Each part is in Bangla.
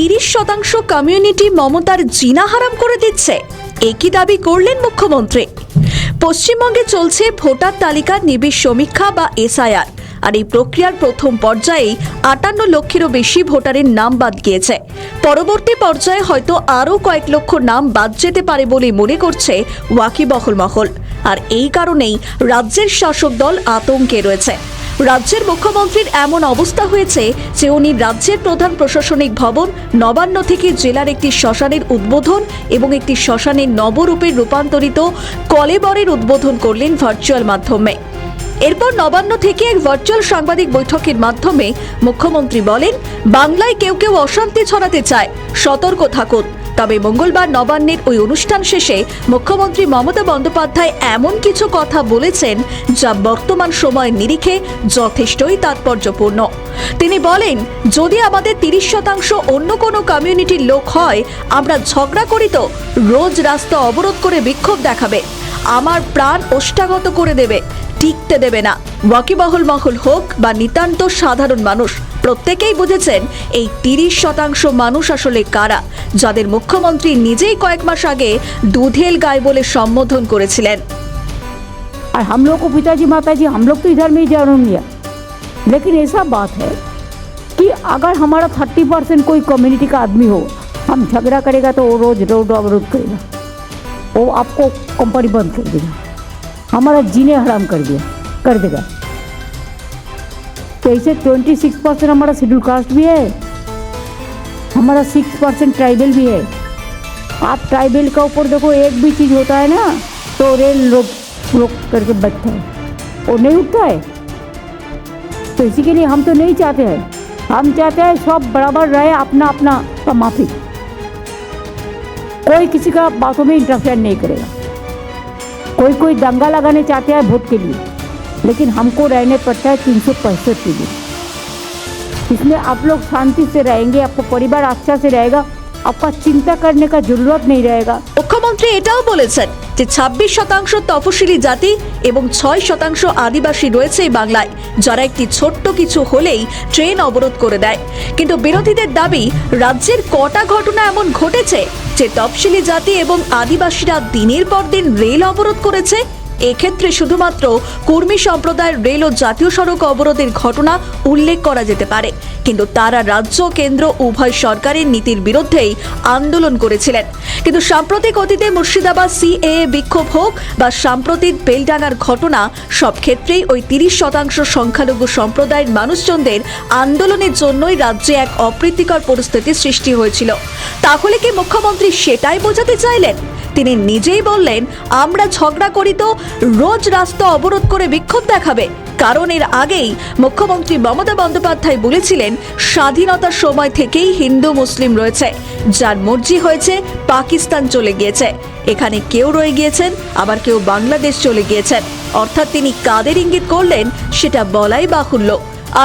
30% কমিউনিটি মমতার জিনা হারাম করে দিচ্ছে, একই দাবি করলেন মুখ্যমন্ত্রী। পশ্চিমবঙ্গে চলছে ভোটার তালিকার নিবিড় সমীক্ষা বা এসআইআর, আর এই প্রক্রিয়ার প্রথম পর্যায়ে 58 লক্ষেরও বেশি ভোটারের নাম বাদ গিয়েছে। পরবর্তী পর্যায়ে হয়তো আরও কয়েক লক্ষ নাম বাদ যেতে পারে বলে মনে করছে ওয়াকিবহল মহল। আর এই কারণেই রাজ্যের শাসক দল আতঙ্কে রয়েছে। রাজ্যের মুখ্যমন্ত্রীর এমন অবস্থা হয়েছে যে উনি রাজ্যের প্রধান প্রশাসনিক ভবন নবান্ন থেকে জেলার একটি শ্মশানের উদ্বোধন এবং একটি শ্মশানের নবরূপে রূপান্তরিত কলেবরের উদ্বোধন করলেন ভার্চুয়াল মাধ্যমে। এরপর নবান্ন থেকে এক ভার্চুয়াল সাংবাদিক বৈঠকের মাধ্যমে মুখ্যমন্ত্রী বলেন, বাংলায় কেউ কেউ অশান্তি ছড়াতে চায়, সতর্ক থাকুন। তবে মঙ্গলবার নবান্নের ওই অনুষ্ঠান শেষে মুখ্যমন্ত্রী মমতা বন্দ্যোপাধ্যায় এমন কিছু কথা বলেছেন যা বর্তমান সময়ের নিরিখে যথেষ্টই তাৎপর্যপূর্ণ। তিনি বলেন, যদি আমাদের 30% অন্য কোনো কমিউনিটির লোক হয়, আমরা ঝগড়া করি তো রোজ রাস্তা অবরোধ করে বিক্ষোভ দেখাবে, আমার প্রাণ ওষ্ঠাগত করে দেবে, টিকতে দেবে না। ওয়াকিবহল মহল হোক বা নিতান্ত সাধারণ মানুষ, প্রত্যেকেই বুঝেছেন এই 30% মানুষ আসলে কারা, যাদের মুখ্যমন্ত্রী নিজেই কয়েক মাস আগে দুধেল গায়ে বলে সম্বোধন করেছিলেন। और हम लोग को पिताजी माताजी हम लोग तो इधर में ही जन्म लिया, लेकिन ऐसा बात है कि अगर हमारा 30% कोई कम्युनिटी का आदमी हो, हम झगड़ा करेगा तो वो रोज रोड अवरोध करेगा, वो आपको कंपनी बंद कर देगा, हमारा जीने हराम कर देगा। तो ऐसे 26% हमारा शेड्यूल कास्ट भी है, हमारा 6% ट्राइबल भी है। आप ट्राइबल का ऊपर देखो, एक भी चीज़ होता है ना तो रेल रोक करके बैठता है, वो नहीं उठता है। तो इसी के लिए हम तो नहीं चाहते हैं, हम चाहते हैं सब बराबर रहे, अपना अपना का माफी, कोई किसी का बातों में इंटरफेयर नहीं करेगा। कोई दंगा लगाने चाहते हैं वोट के लिए, लेकिन हमको रहने पड़ता है 365 के लिए। इसमें आप लोग शांति से रहेंगे, आपका परिवार अच्छा से रहेगा, आपका चिंता करने का जरूरत नहीं रहेगा। মুখ্যমন্ত্রী এটাও বলেছেন যে 26% তফসিলি জাতি এবং 6% আদিবাসী রয়েছে এই বাংলায়, যারা একটি ছোট্ট কিছু হলেই ট্রেন অবরোধ করে দেয়। কিন্তু বিরোধীদের দাবি, রাজ্যের কটা ঘটনা এমন ঘটেছে যে তফসিলি জাতি এবং আদিবাসীরা দিনের পর দিন রেল অবরোধ করেছে। এক্ষেত্রে শুধুমাত্র কর্মী সম্প্রদায়ের রেল ও জাতীয় সড়ক অবরোধের ঘটনা উল্লেখ করা যেতে পারে, কিন্তু তারা রাজ্য কেন্দ্র উভয় সরকারের নীতির বিরুদ্ধেই আন্দোলন করেছিলেন। কিন্তু সাম্প্রতিক অতীতে মুর্শিদাবাদ সিএএ বিক্ষোভ হোক বা সাম্প্রতিক বেলডাঙ্গার ঘটনা, সব ক্ষেত্রেই ওই 30% সংখ্যালঘু সম্প্রদায়ের মানুষজনদের আন্দোলনের জন্যই রাজ্যে এক অপ্রীতিকর পরিস্থিতির সৃষ্টি হয়েছিল। তাহলে কি মুখ্যমন্ত্রী সেটাই বোঝাতে চাইলেন? তিনি নিজেই বললেন, আমরা ঝগড়া করি তো রোজ রাস্তা অবরোধ করে বিক্ষোভ দেখাবে। কারণ এর আগেই মুখ্যমন্ত্রী মমতা বন্দ্যোপাধ্যায় বলেছিলেন, স্বাধীনতার সময় থেকেই হিন্দু মুসলিম রয়েছে, যার মর্জি হয়েছে পাকিস্তান চলে গিয়েছে, এখানে কেউ রয়ে গিয়েছেন, আবার কেউ বাংলাদেশ চলে গিয়েছেন। অর্থাৎ তিনি কাদের ইঙ্গিত করলেন সেটা বলাই বাহুল্য।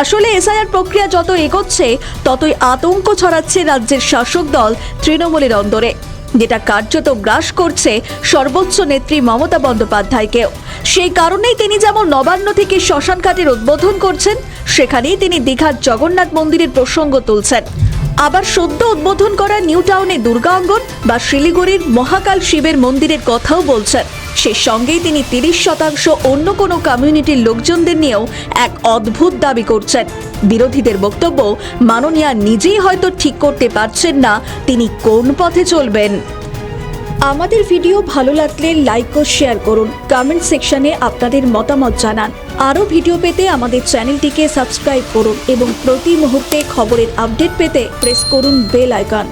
আসলে এসআইআর প্রক্রিয়া যত এগোচ্ছে ততই আতঙ্ক ছড়াচ্ছে রাজ্যের শাসক দল তৃণমূলের অন্দরে, যেটা কার্যত গ্রাস করছে সর্বোচ্চ নেত্রী মমতা বন্দ্যোপাধ্যায়কেও। সেই কারণেই তিনি যেমন নবান্ন থেকে শ্মশানঘাটের উদ্বোধন করছেন, সেখানেই তিনি দীঘার জগন্নাথ মন্দিরের প্রসঙ্গ তুলছেন। আবার সদ্য উদ্বোধন করা নিউ টাউনে দুর্গা অঙ্গন বা শিলিগুড়ির মহাকাল শিবের মন্দিরের কথাও বলছেন। সেই সঙ্গেই তিনি 30% অন্য কোনো কমিউনিটির লোকজনদের নিয়েও এক অদ্ভুত দাবি করছেন। বিরোধীদের বক্তব্য, মাননীয়া নিজেই হয়তো ঠিক করতে পারছেন না তিনি কোন পথে চলবেন। আমাদের ভিডিও ভালো লাগলে লাইক ও শেয়ার করুন, কমেন্ট সেকশনে আপনাদের মতামত জানান। আরও ভিডিও পেতে আমাদের চ্যানেলটিকে সাবস্ক্রাইব করুন এবং প্রতি মুহূর্তে খবরের আপডেট পেতে প্রেস করুন বেল আইকন।